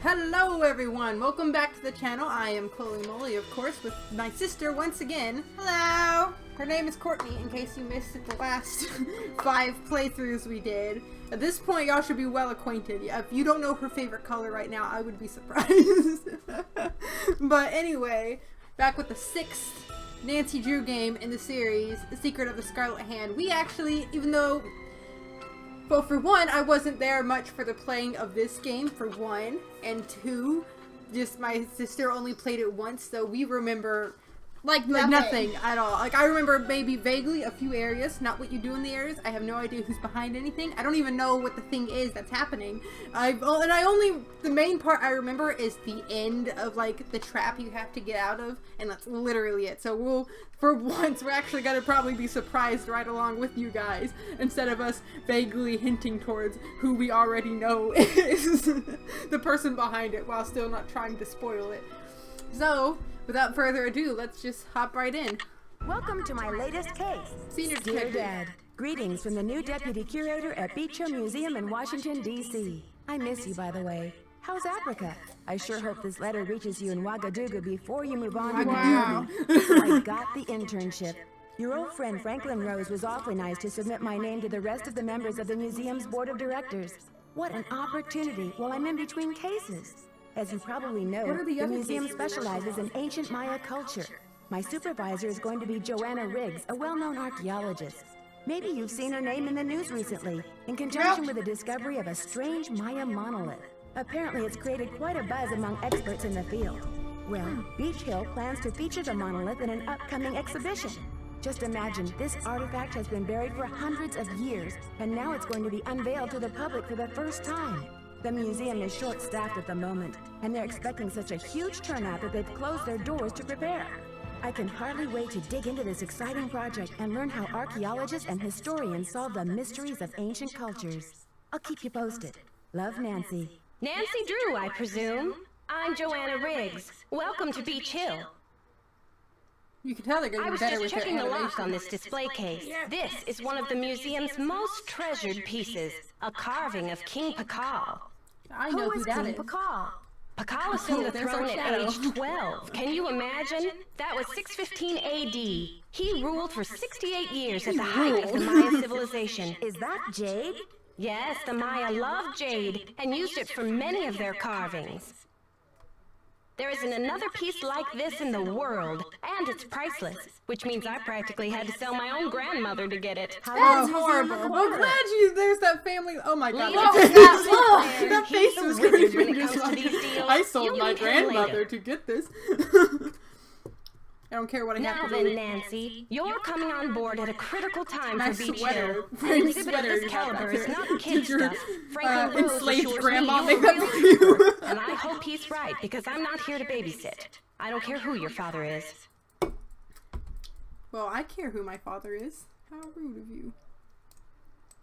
Hello everyone, welcome back to the channel. I am Chloe Molly, of course, with my sister once again. Hello! Her name is Courtney, in case you missed the last 5 playthroughs we did. At this point, y'all should be well acquainted. If you don't know her favorite color right now, I would be surprised. But anyway, back with the 6th Nancy Drew game in the series, The Secret of the Scarlet Hand. We actually, even though... Well, for one, I wasn't there much for the playing of this game, for one, and two, just my sister only played it once, so we remember, like nothing at all. Like, I remember maybe vaguely a few areas, not what you do in the areas. I have no idea who's behind anything. I don't even know what the thing is that's happening. The main part I remember is the end of, like, the trap you have to get out of, and that's literally it. So for once, we're actually gonna probably be surprised right along with you guys, instead of us vaguely hinting towards who we already know is the person behind it, while still not trying to spoil it. So, without further ado, let's just hop right in. Welcome to my latest case. Senior Dear Detective. Dad, greetings from the new Deputy Curator at Beach Hill Museum in Washington, D.C. I miss you, by the way. How's Africa? I sure hope this letter reaches you in Ouagadougou before you move on to the Wow. Derby. So I got the internship. Your old friend Franklin Rose was awfully nice to submit my name to the rest of the members of the museum's board of directors. What an opportunity while I'm in between cases. As you probably know, What are the the other museum cases? specializes in ancient Maya culture. My supervisor is going to be Joanna Riggs, a well-known archaeologist. Maybe you've seen her name in the news recently, in conjunction with the discovery of a strange Maya monolith. Apparently it's created quite a buzz among experts in the field. Well, Beach Hill plans to feature the monolith in an upcoming exhibition. Just imagine, this artifact has been buried for hundreds of years, and now it's going to be unveiled to the public for the first time. The museum is short-staffed at the moment, and they're expecting such a huge turnout that they've closed their doors to prepare. I can hardly wait to dig into this exciting project and learn how archaeologists and historians solve the mysteries of ancient cultures. I'll keep you posted. Love, Nancy. Nancy Drew, I presume. I'm Joanna Riggs. Welcome to Beach Hill. You can tell they're I getting was better just with their checking the lock animation. on this display case. This is one of the museum's most treasured pieces, a carving of King Pakal. I know who that King is. Pakal? Pakal assumed the There's our throne at shadow. age 12. Can you imagine? That was 615 AD. He ruled for 68 years at the height of the Maya civilization. Is that Jade? Yes, the Maya loved jade and used it for many of their carvings. There isn't another piece like this in the world, and it's priceless, which means I practically had to sell my own grandmother to get it. That's horrible. I'm glad there's that family. Oh my god. Leave That it face, to that oh, man. that He's face a was wizard creepy. when it Just comes to like, these deals. I sold You my meet him grandmother later. to get this. I don't care what I Now have to then, do. Nancy, you're coming on board at a critical time Nice for Beach sweater. Hill. An Framed exhibit of sweater this you have caliber back is there. not kid Did your stuff. Franklin Rose enslaved assures grandma me make you're that real for you? keeper, and I hope he's right, because I'm not here to babysit. I don't care who your father is. Well, I care who my father is. How rude of you.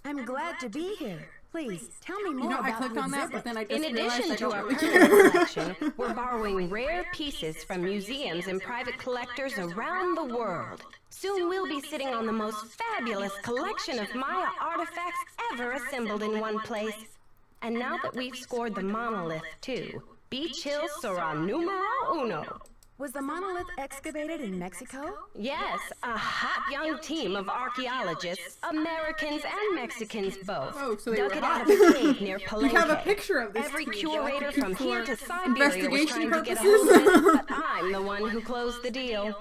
I'm glad to be here. Please, tell me more You know, I about clicked the on that, exhibit. but then I just In realized addition I to don't our really permanent care. collection, we're borrowing rare pieces from museums and private collectors around the world. Soon we'll be sitting on the most fabulous collection of Maya artifacts ever assembled in one place. And now that we've scored the monolith, too, Beach Hill sera numero uno. Was the monolith excavated in Mexico? Yes, a hot young team of archaeologists, Americans and Mexicans both, Oh, so they dug were it hot. out of a cave near Palenque. You have a picture of this Every team, curator Jack, from here for to Siberia was investigation trying to get a purposes? hold of it, but I'm the one who closed the deal.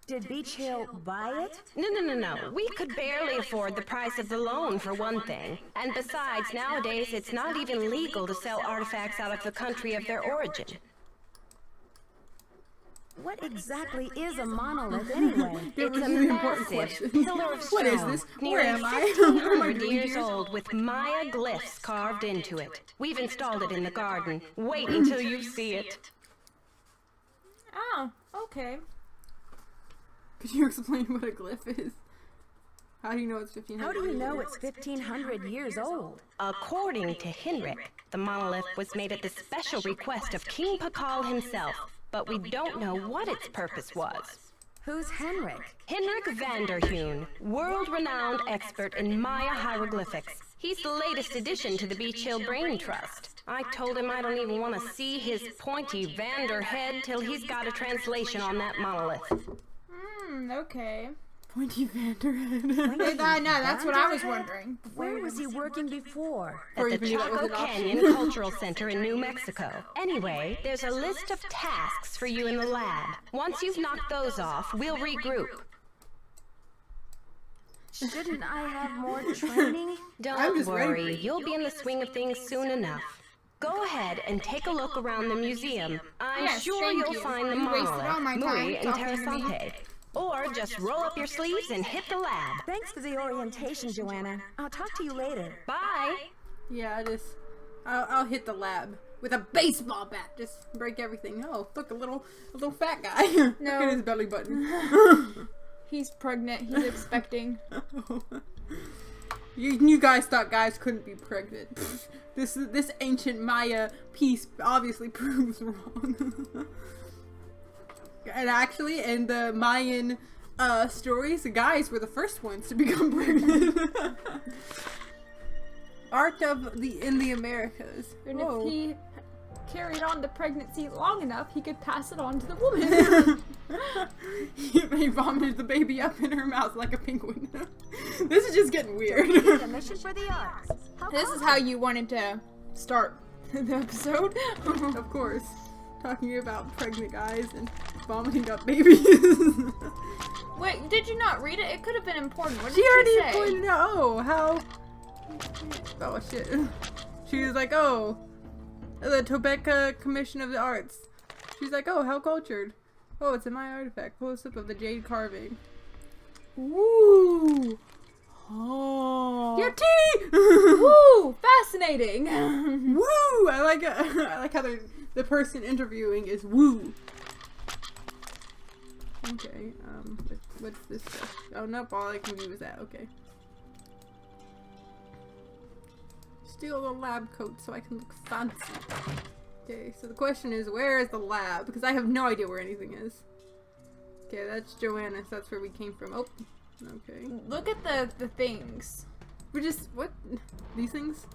Did Beach Hill buy it? No. We could barely afford the price of the loan, for one thing. And besides, nowadays, it's not even legal to sell artifacts out of the country of their origin. What exactly is a monolith anyway? It was It's a an important massive question. pillar of What is stone, this? Where nearly am I? What am I 1,500 doing years here? old, with Maya glyphs carved into it. We've installed it in the garden. Wait until you see it. Oh, okay. Could you explain what a glyph is? How do you know it's 1500? How do you know it's 1,500 years old? According to Henrik, the monolith was made at the special request of King Pakal himself, but we don't know what its purpose was. Who's Henrik? Henrik Vanderheun, world-renowned expert in Maya hieroglyphics. He's the latest addition to the Beach Hill Brain Trust. I told him I don't even want to see his pointy Vander head till he's got a translation on that monolith. Okay. Pointy Vanderhead. No, that's what I was wondering. Where was he working before? At the Chaco Canyon Cultural Center in New Mexico. Anyway, there's a list of tasks for you in the lab. Once you've knocked those off, we'll regroup. Shouldn't I have more training? Don't worry, you'll be in the swing of things soon enough. Go ahead and take a look around the museum. I'm Yes, sure thank you'll you. find the You wasted all monolith, my time Muri, and talking to me. Terrasante. Or just roll up your sleeves and hit the lab. Thanks for the orientation, Joanna. I'll talk to you later. Bye! Yeah, I'll hit the lab with a baseball bat. Just break everything. Oh, look, a little fat guy. Look at his belly button. He's pregnant. He's expecting. You guys thought guys couldn't be pregnant. This ancient Maya piece obviously proves wrong. And actually, in the Mayan stories, the guys were the first ones to become pregnant. Art in the Americas. And Whoa. if he carried on the pregnancy long enough, he could pass it on to the woman. He vomited the baby up in her mouth like a penguin. This is just getting weird. A mission for the arts. This is how you wanted to start the episode. Of course. Talking about pregnant guys and vomiting up babies. Wait, did you not read it? It could have been important. What did She already she say? pointed out, oh shit. She was like, oh, the Tobeka Commission of the Arts. She's like, oh, how cultured. Oh, it's a Maya artifact. Close-up of the jade carving. Ooh. Oh. Your tea! Woo! Fascinating! Woo! I like how the person interviewing is woo. Okay, what's this stuff? Oh, nope, all I can do is that, okay. Steal the lab coat so I can look fancy. Okay, so the question is, where is the lab? Because I have no idea where anything is. Okay, that's Joanna, so that's where we came from. Oh, okay. Look at the things. We just, what? These things?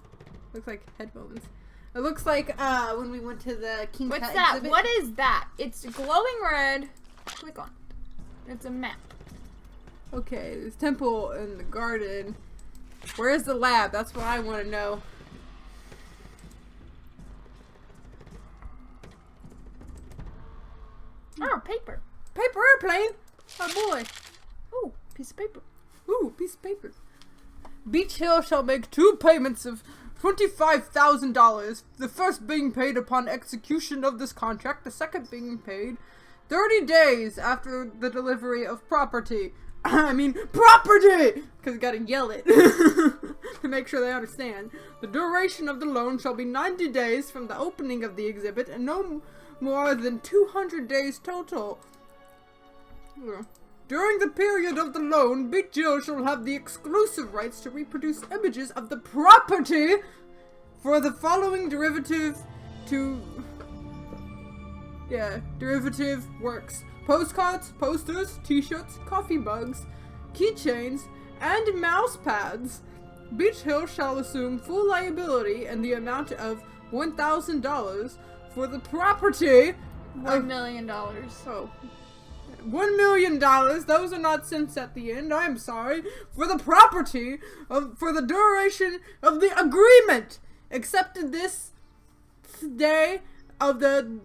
Looks like headphones. It looks like, when we went to the King What's Tut that? exhibit. What is that? It's glowing red. Click on it. It's a map. Okay, there's temple in the garden. Where's the lab? That's what I want to know. Oh, paper. Paper airplane! Oh boy. Ooh, piece of paper. Ooh, piece of paper. Beach Hill shall make 2 payments of $25,000. The first being paid upon execution of this contract, the second being paid 30 days after the delivery of property. I mean, property! Because you gotta yell it to make sure they understand. The duration of the loan shall be 90 days from the opening of the exhibit and no more than 200 days total. During the period of the loan, Beach Hill shall have the exclusive rights to reproduce images of the property for the following derivative works. Postcards, posters, t-shirts, coffee mugs, keychains, and mouse pads. Beach Hill shall assume full liability in the amount of $1,000 for the property $1 million. Oh. $1 million, those are not cents at the end, I'm sorry, for the property for the duration of the agreement, accepted this day of the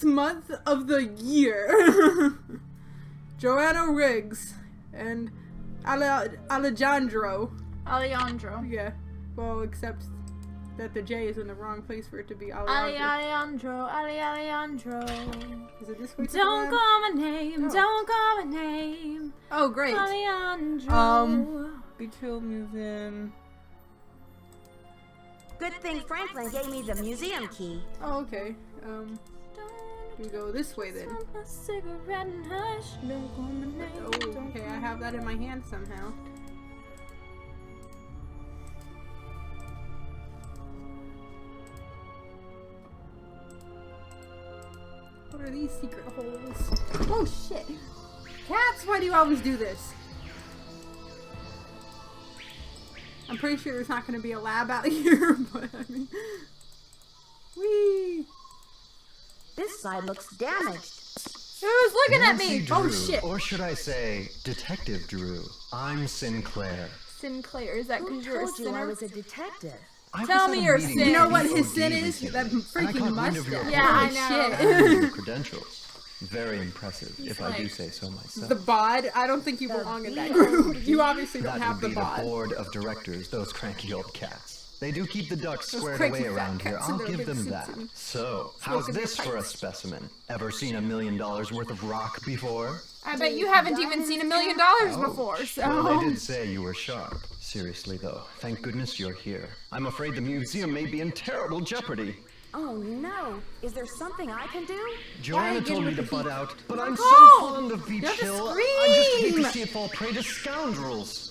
month of the year. Joanna Riggs and Alejandro. Yeah, well, except that the J is in the wrong place for it to be Alejandro. Alejandro. Is it this way? Don't call my name, Oh. don't call my name. Oh, great. Alejandro. Beach Hill Museum. Good thing Franklin gave me the museum key. Oh, okay. We go this way then. Smoke a cigarette and hush. Don't call my name. Oh, don't okay, call I have that in my hand somehow. What are these secret holes? Oh shit! Cats, why do you always do this? I'm pretty sure there's not going to be a lab out here, but I mean... Whee! This side looks damaged. Who's looking at me? Nancy Drew, Oh, shit. Or should I say, Detective Drew. I'm Sinclair. Sinclair, is that Who because you're a told you I sinner? was a detective? I Tell was me at a your meeting sin. You know with what his the sin OD is? recently, That and I freaking caught wind of your mustache. Yeah, I horse know. and your credentials. Very impressive, if I do like- say so myself. The bod? I don't think you The belong in that bod. group. You obviously don't That have would the be bod. the board of directors, those cranky old cats. They do keep the ducks Those squared cranky away fat around here, cats in I'll their give big them suits that. and So, how's smoking their this for a pipes. specimen? Ever seen $1 million worth of rock before? I bet you haven't even seen $1 million before, Well, so. they did say you were sharp. Seriously, though, thank goodness you're here. I'm afraid the museum may be in terrible jeopardy. Oh no. Is there something I can do? Joanna get told him me with to the butt feet? out, but I'm so Oh, fond of Beach you have to Hill, I just hate scream. to see it fall prey to scoundrels.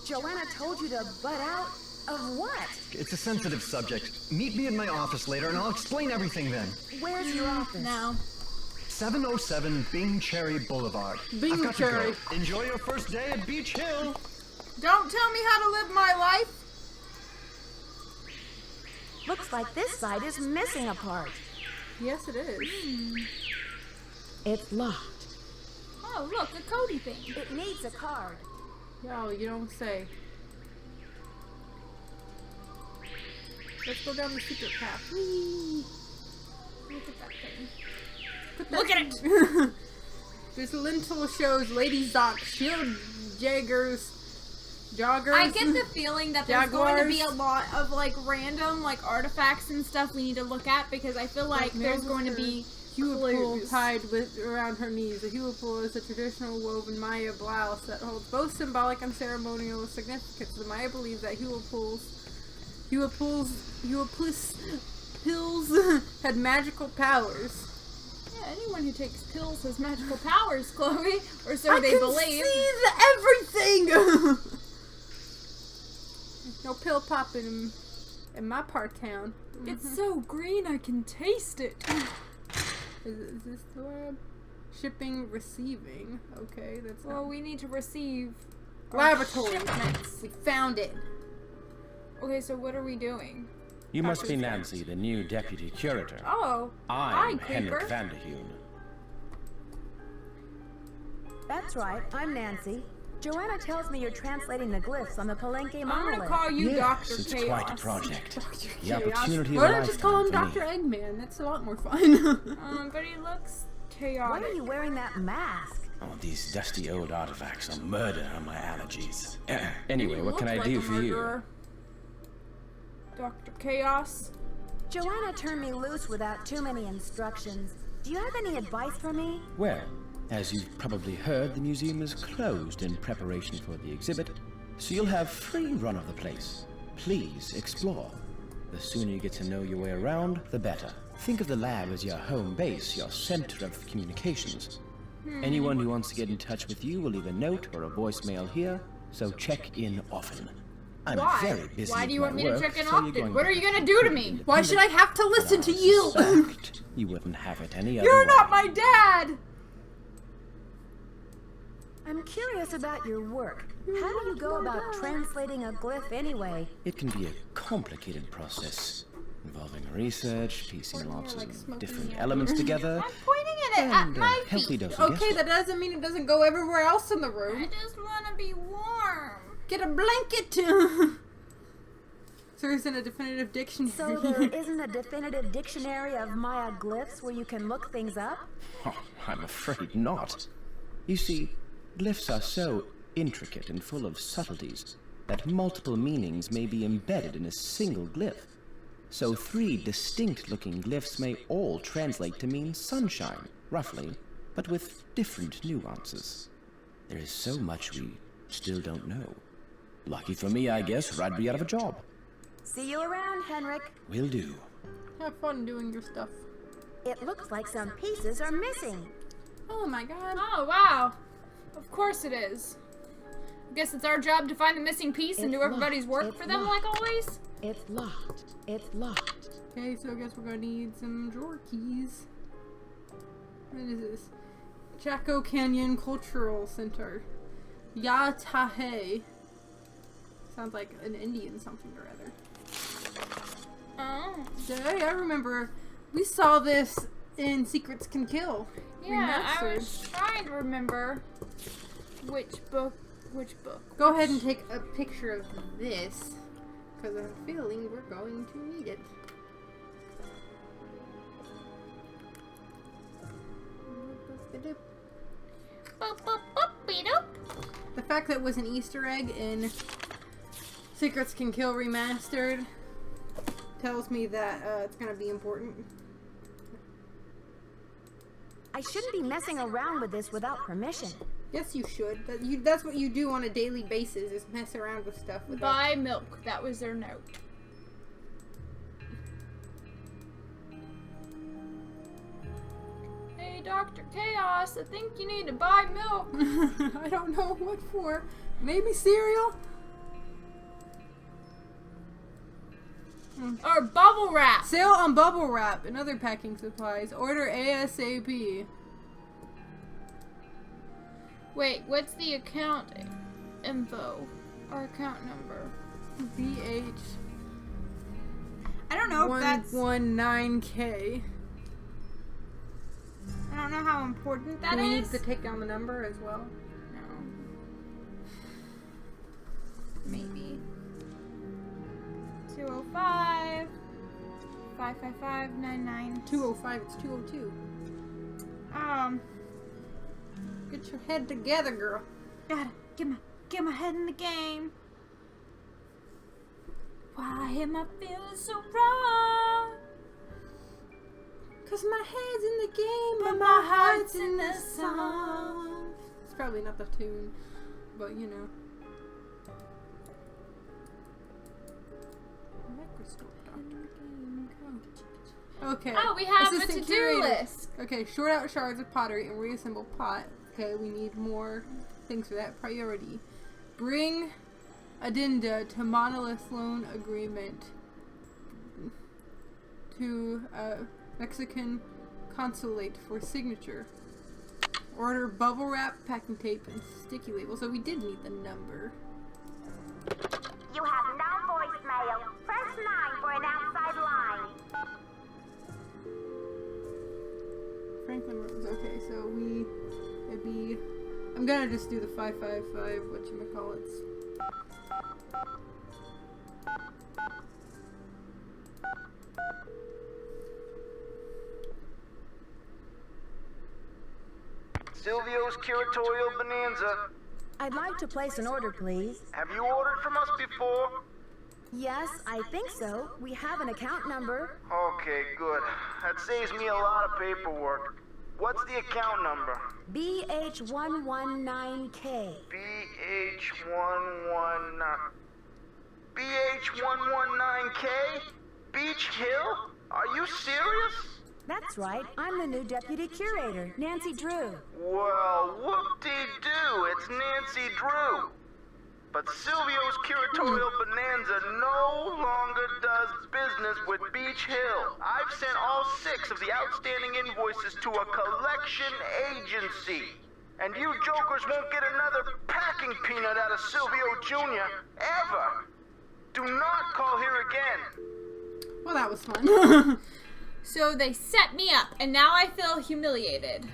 Joanna told you to butt out? Of what? It's a sensitive subject. Meet me in my office later and I'll explain everything then. Where's your office? No. 707 Bing Cherry Boulevard. Bing I've got Cherry. to go. Enjoy your first day at Beach Hill. Don't tell me how to live my life. Looks like this side is missing a part. Yes, it is. It's locked. Oh, look, a Cody thing. It needs a card. Yo, you don't say. Let's go down the secret path. Whee! Look at that thing. Put Look at it! This lintel shows Lady Zoc, shield jaggers, joggers. I get the feeling that there's going to be a Jaguars. lot of like random like artifacts and stuff we need to look at because I feel like there's going to be Huapool clues. tied around her knees. The Huapool is a traditional woven Maya blouse that holds both symbolic and ceremonial significance. The Maya believes that Huapool's pills had magical powers. Yeah, anyone who takes pills has magical powers, Chloe, or so I they can believe. see everything. No pill popping in my part of town. It's so green I can taste it. Is this the lab? Shipping, receiving. Okay, that's Well, we need to receive laboratory. shipments. We found it. Okay, so what are we doing? You must be Nancy, the new deputy curator. Oh, I'm hi, Henrik Creeper. Vanderheun. That's right, I'm Nancy. Joanna tells me you're translating the glyphs on the Palenque I'm gonna monolith. call you Dr. it's Chaos. quite a project. The Chaos. opportunity of Why a don't I just call him lifetime Dr. for me. Eggman? That's a lot more fun. But he looks Why chaotic. are you wearing that mask? Oh, these dusty old artifacts are murder on my allergies. Anyway, He what can I looks do like a for you? murderer. Dr. Chaos. Joanna turned me loose without too many instructions. Do you have any advice for me? Well, as you've probably heard, the museum is closed in preparation for the exhibit, so you'll have free run of the place. Please explore. The sooner you get to know your way around, the better. Think of the lab as your home base, your center of communications. Anyone who wants to get in touch with you will leave a note or a voicemail here, so check in often. I'm Why? very busy Why with do you my want me to work, check in so you're often? going What are to you gonna do to me? Why should I have to listen to I you? suspect you wouldn't have it any other You're way. not my dad! I'm curious about your work. How do you go about translating a glyph anyway? It can be a complicated process, involving research, piecing Or lots like of smoking different the elements together, I'm pointing it at and a my healthy feet. dose of Okay, guesswork. that doesn't mean it doesn't go everywhere else in the I room. just wanna be warm. Get a blanket. So there isn't a definitive dictionary. So there isn't a definitive dictionary of Maya glyphs where you can look things up? Oh, I'm afraid not. You see, glyphs are so intricate and full of subtleties that multiple meanings may be embedded in a single glyph. So 3 distinct-looking glyphs may all translate to mean sunshine, roughly, but with different nuances. There is so much we still don't know. Lucky for me, I guess, or I'd be out of a job. See you around, Henrik. Will do. Have fun doing your stuff. It looks like some pieces are missing. Oh my god. Oh, wow. Of course it is. I guess it's our job to find the missing piece and It's do everybody's locked. work It's for them locked. like always. It's locked. It's locked. Okay, so I guess we're gonna need some drawer keys. What is this? Chaco Canyon Cultural Center. Yatahe. Sounds like an Indian something or other. Oh. Hey, I remember we saw this in Secrets Can Kill. Yeah, I Remastered. was trying to remember which book. Go ahead and take a picture of this, because I have a feeling we're going to need it. The fact that it was an Easter egg in Secrets Can Kill Remastered tells me that it's going to be important. I shouldn't be messing around with this without permission. Yes, you should. That's what you do on a daily basis, is mess around with stuff. Buy milk. That was their note. Hey, Dr. Chaos, I think you need to buy milk. I don't know what for. Maybe cereal? Or bubble wrap. Sale on bubble wrap and other packing supplies. Order ASAP. Wait, what's the account info? Or account number? BH I don't know if that's... 119K. I don't know how important that Do we need is. to take down the number as well? No. Maybe. 205 555 99. 205, it's 202. Get your head together, girl. Gotta get my head in the game. Why am I feeling so wrong? Cause my head's in the game, But my heart's in the song. It's probably not the tune, but you know. Okay. Oh, we have a Assistant to-do curator. list. Okay, sort out shards of pottery and reassemble pot. Okay, we need more things for that. Priority. Bring addenda to monolith loan agreement to Mexican consulate for signature. Order bubble wrap, packing tape, and sticky label. So we did need the number. You have no voicemail. Press 9 for an outside line. Franklin Rose. Okay, so it'd be. I'm gonna just do the 555. Whatchamacallits. Silvio's Curatorial Bonanza. I'd like to place an order, please. Have you ordered from us before? Yes, I think so. We have an account number. Okay, good. That saves me a lot of paperwork. What's the account number? BH119K. BH119. BH119K? Beach Hill? Are you serious? That's right. I'm the new deputy curator, Nancy Drew. Well, whoop-de-doo, it's Nancy Drew. But Silvio's Curatorial Bonanza no longer does business with Beach Hill. I've sent all 6 of the outstanding invoices to a collection agency. And you jokers won't get another packing peanut out of Silvio Jr. ever. Do not call here again. Well, that was fun. So they set me up, and now I feel humiliated.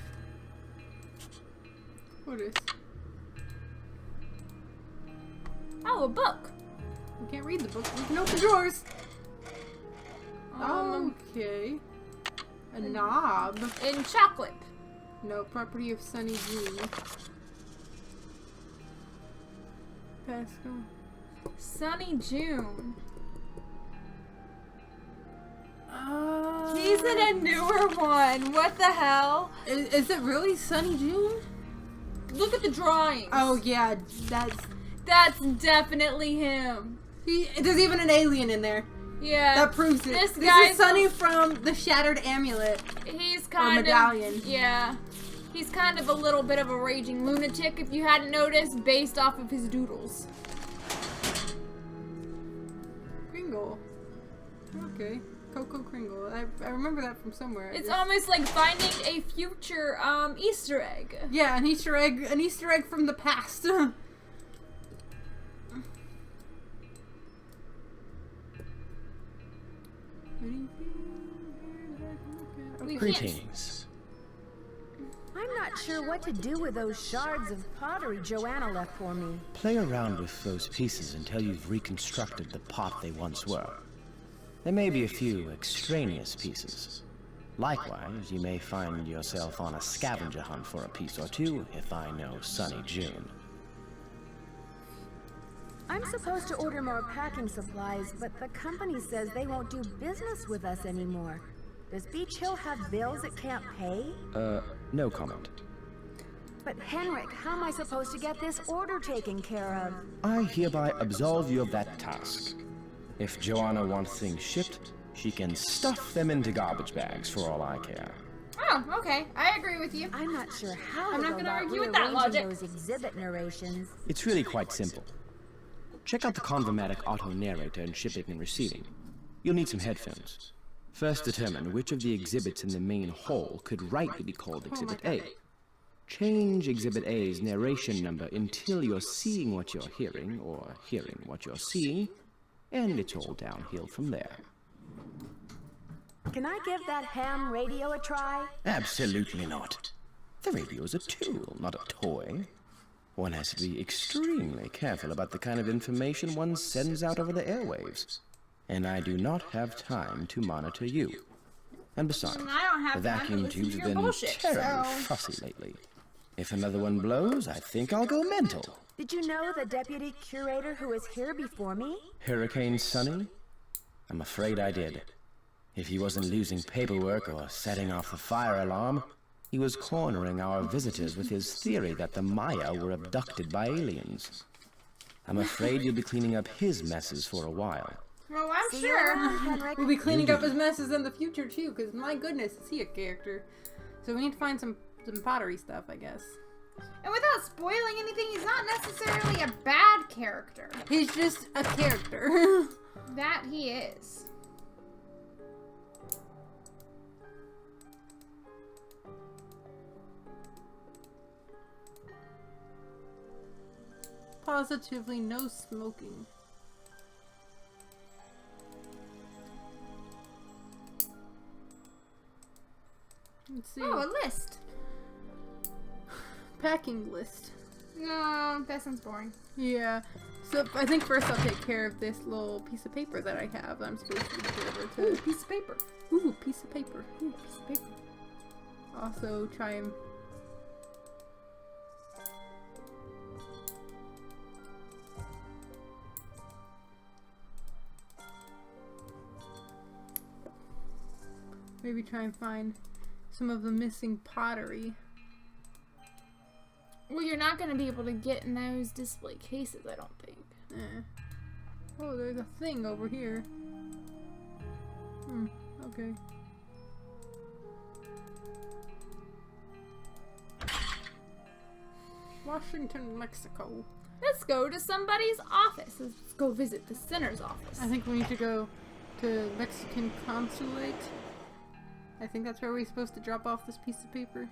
What is? Oh, a book. We can't read the book. We can open drawers. Okay. A knob. In chocolate. No, property of Sonny June. Pascal. Sonny June. He's in a newer one. What the hell? Is it really Sonny June? Look at the drawings. Oh yeah, That's definitely him. there's even an alien in there. Yeah. That proves it. This This guy's is Sonny from the Shattered Amulet. He's kind medallion. of yeah. He's kind of a little bit of a raging lunatic, if you hadn't noticed, based off of his doodles. Gringle. Okay. Coco Kringle. I remember that from somewhere. It's almost like finding a future Easter egg. Yeah, an Easter egg from the past. Greetings. I'm not sure what to do with those shards of pottery Joanna left for me. Play around with those pieces until you've reconstructed the pot they once were. There may be a few extraneous pieces. Likewise, you may find yourself on a scavenger hunt for a piece or two, if I know Sonny June. I'm supposed to order more packing supplies, but the company says they won't do business with us anymore. Does Beach Hill have bills it can't pay? No comment. But Henrik, how am I supposed to get this order taken care of? I hereby absolve you of that task. If Joanna wants things shipped, she can stuff them into garbage bags for all I care. Oh, okay. I agree with you. I'm not sure how I'm to not go gonna about argue with that rearranging logic. those exhibit narrations. It's really quite simple. Check out the Convermatic auto-narrator in shipping and receiving. You'll need some headphones. First determine which of the exhibits in the main hall could rightly be called Exhibit A. Change Exhibit A's narration number until you're seeing what you're hearing, or hearing what you're seeing, and it's all downhill from there. Can I give that ham radio a try? Absolutely not. The radio's a tool, not a toy. One has to be extremely careful about the kind of information one sends out over the airwaves. And I do not have time to monitor you. And besides, And I don't have the time to vacuum listen to tubes your have been bullshit, terribly so- fussy lately. If another one blows, I think I'll go mental. Did you know the deputy curator who was here before me? Hurricane Sonny? I'm afraid I did. If he wasn't losing paperwork or setting off the fire alarm, he was cornering our visitors with his theory that the Maya were abducted by aliens. I'm afraid you'll be cleaning up his messes for a while. Well, I'm See you sure. around, Henrik. We'll be cleaning up his messes in the future too, because my goodness, is he a character. So we need to find some pottery stuff, I guess. And without spoiling anything, he's not necessarily a bad character. He's just a character. That he is. Positively no smoking. Let's see. Oh, a list. Packing list. No, that sounds boring. Yeah. So I think first I'll take care of this little piece of paper that I have. I'm supposed to deliver to. Ooh, piece of paper. Ooh, piece of paper. Ooh, piece of paper. Also try and. Maybe try and find some of the missing pottery. Well, you're not going to be able to get in those display cases, I don't think. Oh, there's a thing over here. Okay. Washington, Mexico. Let's go to somebody's office. Let's go visit the center's office. I think we need to go to Mexican consulate. I think that's where we're supposed to drop off this piece of paper.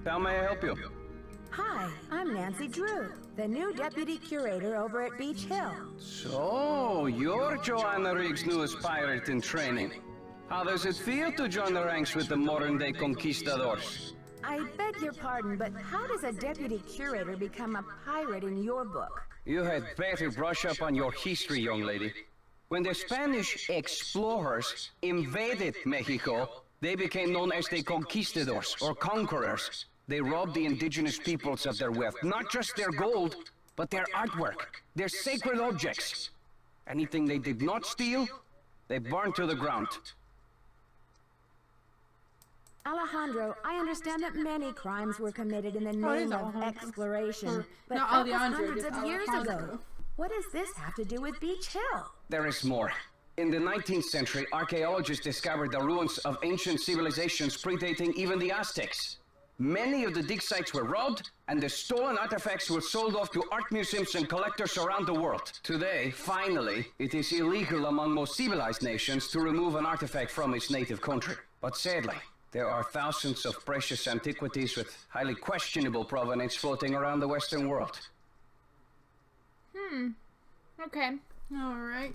How may I help you? Hi, I'm Nancy Drew, the new deputy curator over at Beach Hill. So, you're Joanna Riggs' newest pirate in training. How does it feel to join the ranks with the modern-day conquistadors? I beg your pardon, but how does a deputy curator become a pirate in your book? You had better brush up on your history, young lady. When the Spanish explorers invaded Mexico, they became known as the conquistadors, or conquerors. They robbed the indigenous peoples of their wealth, not just their gold, but their artwork, their sacred objects. Anything they did not steal, they burned to the ground. Alejandro, I understand that many crimes were committed in the name of Alejandro. exploration, but Not that was Alejandro, hundreds just of years Alejandro. ago. What does this have to do with Beach Hill? There is more. In the 19th century, archaeologists discovered the ruins of ancient civilizations predating even the Aztecs. Many of the dig sites were robbed, and the stolen artifacts were sold off to art museums and collectors around the world. Today, finally, it is illegal among most civilized nations to remove an artifact from its native country. But sadly, there are thousands of precious antiquities with highly questionable provenance floating around the Western world. Okay. Alright.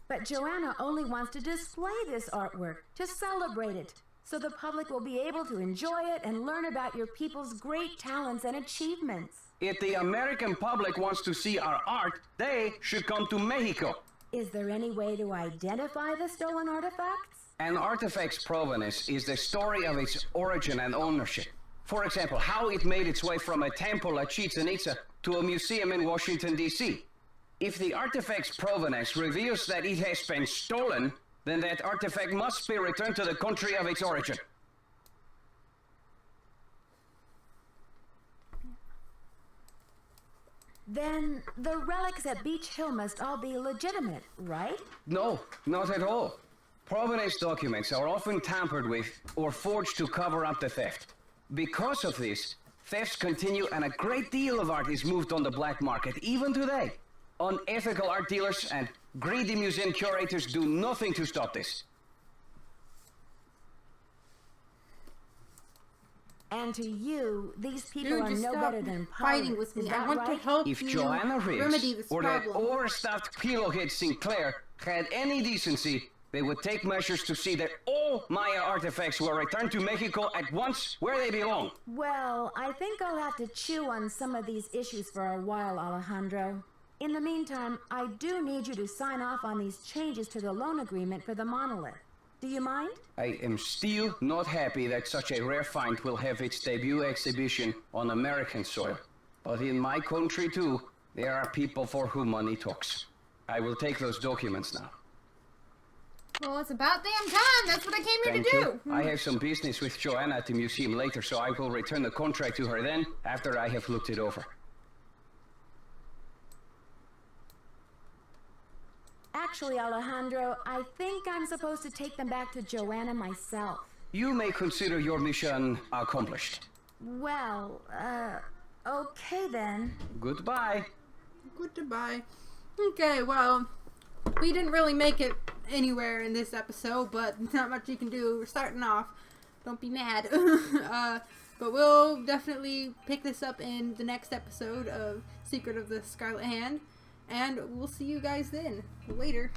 But Joanna only wants to display this artwork, to celebrate it, so the public will be able to enjoy it and learn about your people's great talents and achievements. If the American public wants to see our art, they should come to Mexico. Is there any way to identify the stolen artifacts? An artifact's provenance is the story of its origin and ownership. For example, how it made its way from a temple at Chichen Itza to a museum in Washington, D.C. If the artifact's provenance reveals that it has been stolen, then that artifact must be returned to the country of its origin. Then the relics at Beach Hill must all be legitimate, right? No, not at all. Provenance documents are often tampered with or forged to cover up the theft. Because of this, thefts continue and a great deal of art is moved on the black market, even today. Unethical art dealers and greedy museum curators do nothing to stop this. And to you, these people Dude, are just no stop better than fighting pirates. with me. Is I that want to right? help If you Joanna remedy Riggs this or that problem. overstuffed pillowhead Sinclair had any decency, they would take measures to see that all Maya artifacts were returned to Mexico at once where they belong. Well, I think I'll have to chew on some of these issues for a while, Alejandro. In the meantime, I do need you to sign off on these changes to the loan agreement for the monolith. Do you mind? I am still not happy that such a rare find will have its debut exhibition on American soil. But in my country too, there are people for whom money talks. I will take those documents now. Well, it's about damn time. That's what I came here Thank to you. do. I have some business with Joanna at the museum later, so I will return the contract to her then, after I have looked it over. Actually, Alejandro, I think I'm supposed to take them back to Joanna myself. You may consider your mission accomplished. Well, okay then. Goodbye. Goodbye. Okay, well, we didn't really make it anywhere in this episode, but not much you can do. We're starting off. Don't be mad. But we'll definitely pick this up in the next episode of Secret of the Scarlet Hand. And we'll see you guys then. Later.